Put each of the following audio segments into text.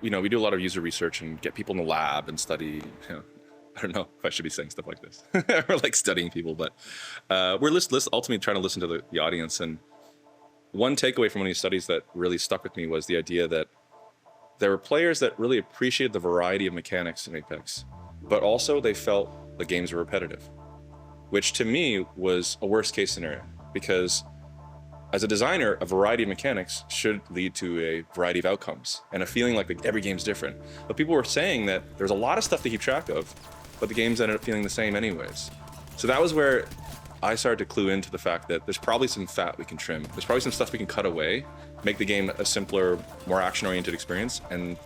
we do a lot of user research and get people in the lab and study, I don't know if I should be saying stuff like this. We're like studying people, but we're ultimately trying to listen to the audience. And one takeaway from one of these studies that really stuck with me was the idea that there were players that really appreciated the variety of mechanics in Apex, but also they felt the games were repetitive, which to me was a worst case scenario, because as a designer, a variety of mechanics should lead to a variety of outcomes and a feeling like every game's different. But people were saying that there's a lot of stuff to keep track of, but the games ended up feeling the same anyways. So that was where I started to clue into the fact that there's probably some fat we can trim. There's probably some stuff we can cut away, make the game a simpler, more action-oriented experience, and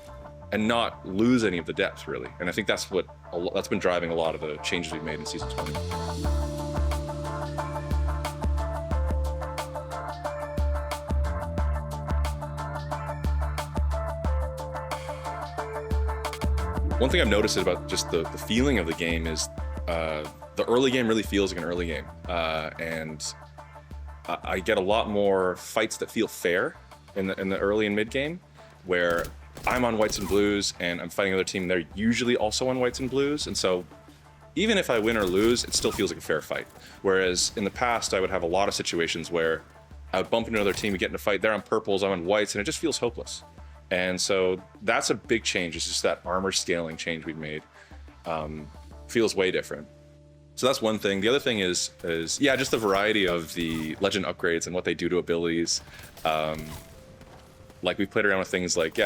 not lose any of the depth, really. And I think that's been driving a lot of the changes we've made in Season 20. One thing I've noticed about just the feeling of the game is the early game really feels like an early game. And I get a lot more fights that feel fair in the early and mid game, where I'm on whites and blues and I'm fighting another team. They're usually also on whites and blues. And so even if I win or lose, it still feels like a fair fight. Whereas in the past, I would have a lot of situations where I would bump into another team and get in a fight. They're on purples, I'm on whites, and it just feels hopeless. And so that's a big change. It's just that armor scaling change we've made. Feels way different. So that's one thing. The other thing is just the variety of the legend upgrades and what they do to abilities. Like we played around with things like,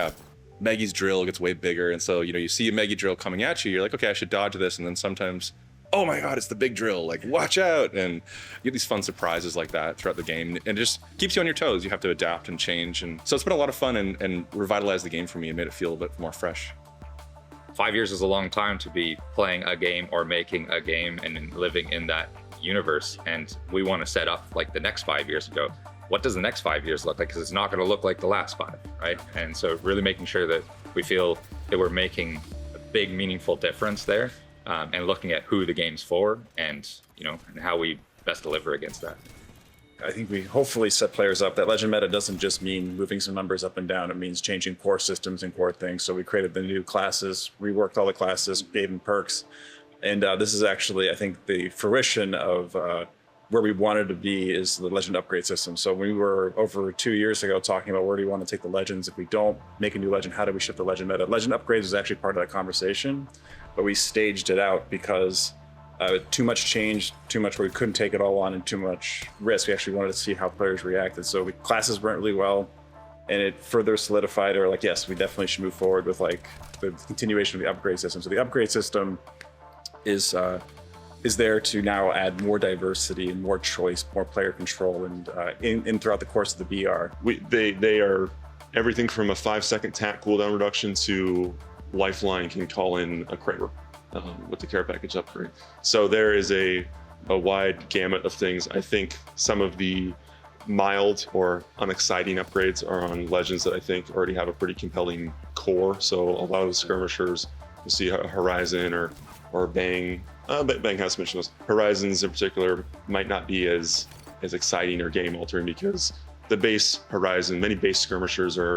Maggie's drill gets way bigger. And so, you see a Maggie drill coming at you, you're like, okay, I should dodge this. And then sometimes, oh my God, it's the big drill, like watch out. And you get these fun surprises like that throughout the game. And it just keeps you on your toes. You have to adapt and change. And so it's been a lot of fun and revitalized the game for me and made it feel a bit more fresh. 5 years is a long time to be playing a game or making a game and living in that universe. And we want to set up like the next 5 years ago. What does the next 5 years look like? Because it's not going to look like the last 5, right? And so really making sure that we feel that we're making a big, meaningful difference there, and looking at who the game's for and, and how we best deliver against that. I think we hopefully set players up that Legend meta doesn't just mean moving some numbers up and down. It means changing core systems and core things. So we created the new classes, reworked all the classes, gave them perks. And this is actually, I think, the fruition of where we wanted to be is the Legend upgrade system. So we were over 2 years ago talking about where do we want to take the Legends. If we don't make a new Legend, how do we shift the Legend meta? Legend upgrades is actually part of that conversation, but we staged it out because too much change, too much where we couldn't take it all on, and too much risk. We actually wanted to see how players reacted. So classes went really well, and it further solidified, or like, yes, we definitely should move forward with like the continuation of the upgrade system. So the upgrade system is there to now add more diversity and more choice, more player control, and in throughout the course of the BR. They are everything from a 5-second tack cooldown reduction to Lifeline can call in a Kraber with the care package upgrade. So there is a wide gamut of things. I think some of the mild or unexciting upgrades are on Legends that I think already have a pretty compelling core. So a lot of the skirmishers, you'll see Horizon or Bang. Bang has mentioned those. Horizons in particular might not be as exciting or game altering because the base Horizon, many base skirmishers are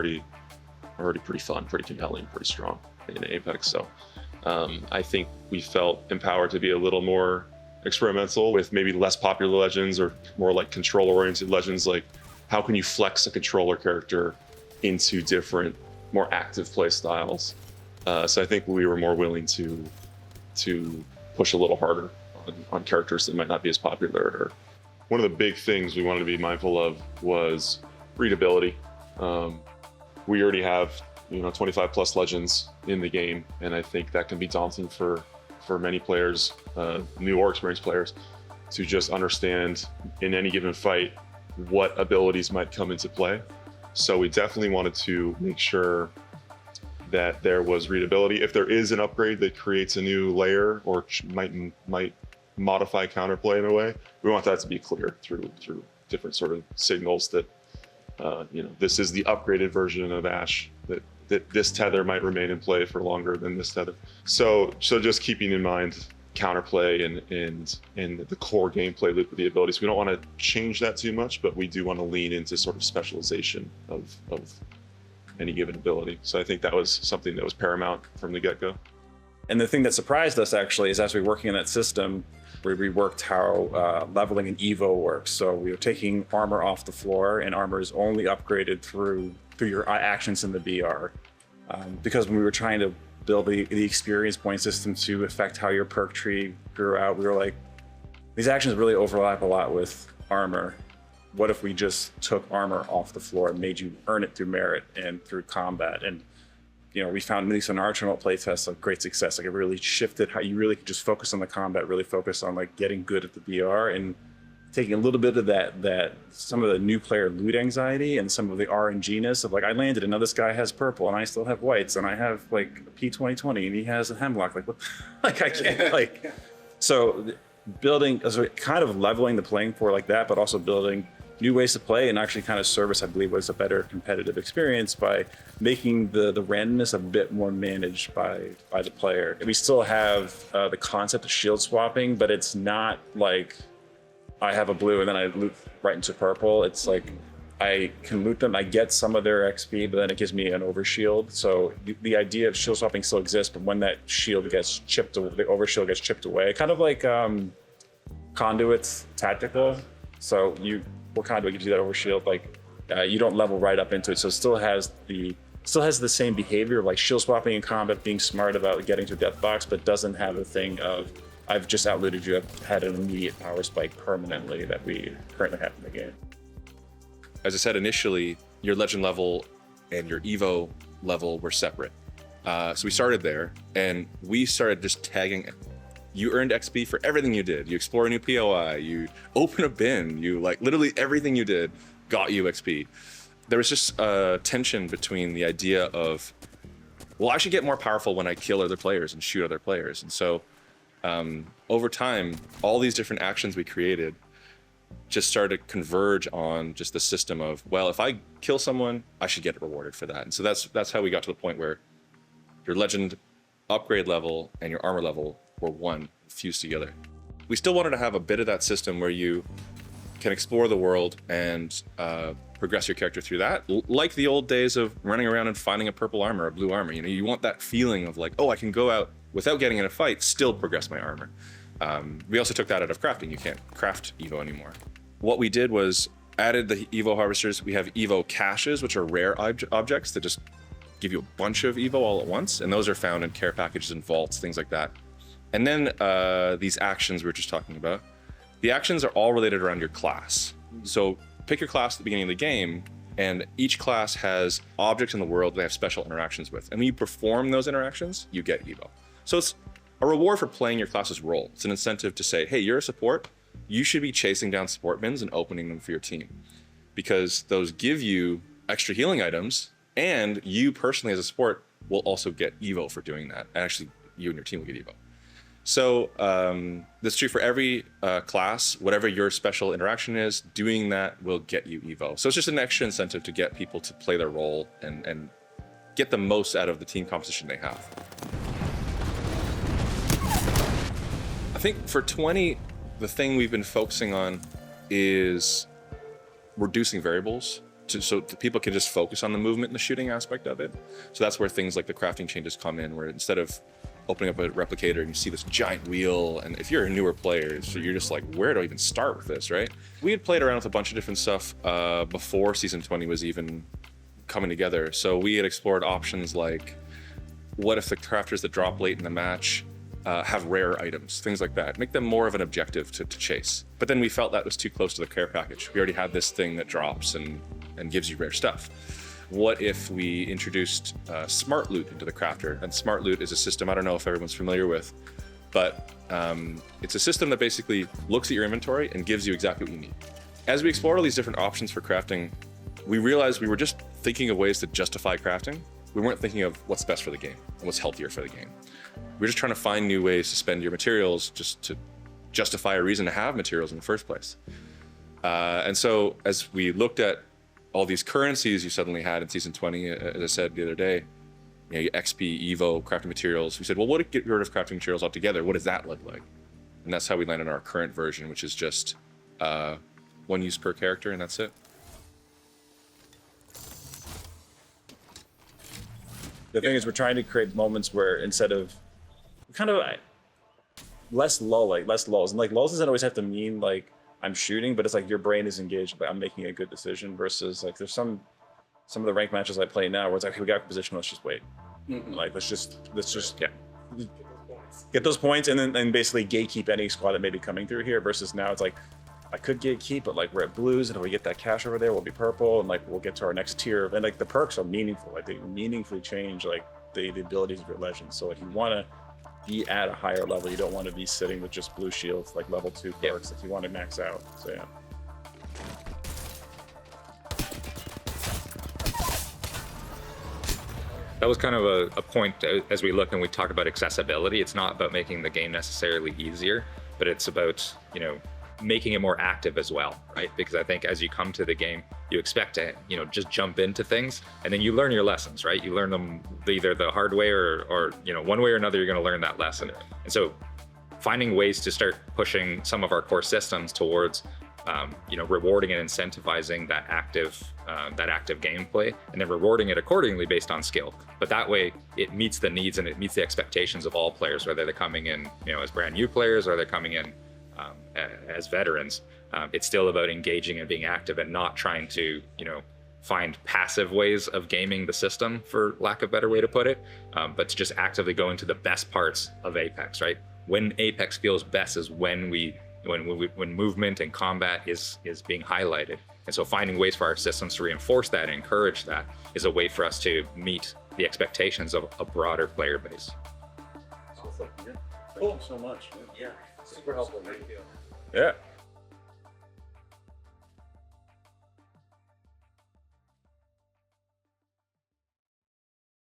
already pretty fun, pretty compelling, pretty strong in Apex. So I think we felt empowered to be a little more experimental with maybe less popular Legends or more like controller-oriented Legends. Like, how can you flex a controller character into different, more active play styles? So I think we were more willing to push a little harder on characters that might not be as popular. One of the big things we wanted to be mindful of was readability. We already have 25 plus Legends in the game, and I think that can be daunting for many players, new or experienced players, to just understand in any given fight what abilities might come into play. So we definitely wanted to make sure that there was readability. If there is an upgrade that creates a new layer or might modify counterplay in a way, we want that to be clear through different sort of signals that this is the upgraded version of Ashe, that this tether might remain in play for longer than this tether. So just keeping in mind counterplay and the core gameplay loop of the abilities. We don't want to change that too much, but we do want to lean into sort of specialization of any given ability. So I think that was something that was paramount from the get-go. And the thing that surprised us actually is as we were working in that system, we reworked how leveling and Evo works. So we were taking armor off the floor, and armor is only upgraded through your actions in the BR. Because when we were trying to build the experience point system to affect how your perk tree grew out, we were like, these actions really overlap a lot with armor. What if we just took armor off the floor and made you earn it through merit and through combat? And we found, at least in our remote playtests, like great success. Like it really shifted how you really could just focus on the combat, really focus on like getting good at the BR and taking a little bit of that some of the new player loot anxiety and some of the RNG-ness of like, I landed and now this guy has purple and I still have whites and I have like a P2020 and he has a hemlock. Like what? Like I can't like. So building, so kind of leveling the playing floor like that, but also building new ways to play and actually kind of service, I believe, was a better competitive experience by making the randomness a bit more managed by the player. And we still have the concept of shield swapping, but it's not like I have a blue and then I loot right into purple. It's like I can loot them, I get some of their XP, but then it gives me an overshield. So the idea of shield swapping still exists, but when that shield gets chipped away, the overshield gets chipped away, kind of like Conduit's tactical. So what Conduit gives you that overshield, like you don't level right up into it. So it still has the same behavior of like shield swapping in combat, being smart about getting to a death box, but doesn't have a thing of I've just outlooted you, I've had an immediate power spike permanently that we currently have in the game. As I said initially, your legend level and your Evo level were separate. So we started there and we started just tagging. You earned XP for everything you did. You explore a new POI, you open a bin, you like literally everything you did got you XP. There was just a tension between the idea of, well, I should get more powerful when I kill other players and shoot other players. And so over time, all these different actions we created just started to converge on just the system of, well, if I kill someone, I should get rewarded for that. And so that's how we got to the point where your legend upgrade level and your armor level were one, fused together. We still wanted to have a bit of that system where you can explore the world and progress your character through that, like the old days of running around and finding a purple armor or blue armor. You want that feeling of like, oh, I can go out without getting in a fight, still progress my armor. We also took that out of crafting. You can't craft Evo anymore. What we did was added the Evo harvesters. We have Evo caches, which are rare objects that just give you a bunch of Evo all at once. And those are found in care packages and vaults, things like that. And then these actions we were just talking about. The actions are all related around your class. So pick your class at the beginning of the game, and each class has objects in the world they have special interactions with. And when you perform those interactions, you get Evo. So it's a reward for playing your class's role. It's an incentive to say, hey, you're a support. You should be chasing down support bins and opening them for your team, because those give you extra healing items, and you personally as a support will also get Evo for doing that. Actually, you and your team will get Evo. So that's true for every class. Whatever your special interaction is, doing that will get you Evo. So it's just an extra incentive to get people to play their role and get the most out of the team composition they have. I think for 20, the thing we've been focusing on is reducing variables so that people can just focus on the movement and the shooting aspect of it. So that's where things like the crafting changes come in, where instead of opening up a replicator and you see this giant wheel, and if you're a newer player, so you're just like, where do I even start with this, right? We had played around with a bunch of different stuff before season 20 was even coming together. So we had explored options like, what if the crafters that drop late in the match have rare items, things like that, make them more of an objective to chase. But then we felt that was too close to the care package. We already had this thing that drops and gives you rare stuff. What if we introduced smart loot into the crafter? And smart loot is a system I don't know if everyone's familiar with, but it's a system that basically looks at your inventory and gives you exactly what you need. As we explored all these different options for crafting, we realized we were just thinking of ways to justify crafting. We weren't thinking of what's best for the game and what's healthier for the game. We were just trying to find new ways to spend your materials just to justify a reason to have materials in the first place. And so as we looked at all these currencies you suddenly had in season 20, as I said the other day, XP, Evo, crafting materials, we said, well, what if we get rid of crafting materials altogether? What does that look like? And that's how we landed on our current version, which is just one use per character, and that's it. The thing is, we're trying to create moments where instead of kind of less lulls, and like lulls doesn't always have to mean like I'm shooting, but it's like your brain is engaged, but I'm making a good decision versus like there's some of the ranked matches I play now where it's like, okay, we got position, let's just wait. Like let's just get those points and then basically gatekeep any squad that may be coming through here versus now it's like I could gatekeep, but like we're at blues and if we get that cash over there, we'll be purple and like we'll get to our next tier. And like the perks are meaningful. Like they meaningfully change like the abilities of your legends. So if you want to be at a higher level, you don't want to be sitting with just blue shields, like level 2 perks if you want to max out. So yeah. That was kind of a point as we look and we talk about accessibility. It's not about making the game necessarily easier, but it's about, you know, making it more active as well, right? Because I think as you come to the game, you expect to, you know, just jump into things and then you learn your lessons, right? You learn them either the hard way or you know, one way or another, you're going to learn that lesson. And so finding ways to start pushing some of our core systems towards you know, rewarding and incentivizing that active gameplay, and then rewarding it accordingly based on skill. But that way, it meets the needs and it meets the expectations of all players, whether they're coming in, you know, as brand new players or they're coming in as veterans. It's still about engaging and being active and not trying to, you know, find passive ways of gaming the system, for lack of a better way to put it, but to just actively go into the best parts of Apex, right? When Apex feels best is when movement and combat is being highlighted. And so finding ways for our systems to reinforce that and encourage that is a way for us to meet the expectations of a broader player base. Cool. Thank you so much. Yeah, super helpful. Thank you. Yeah.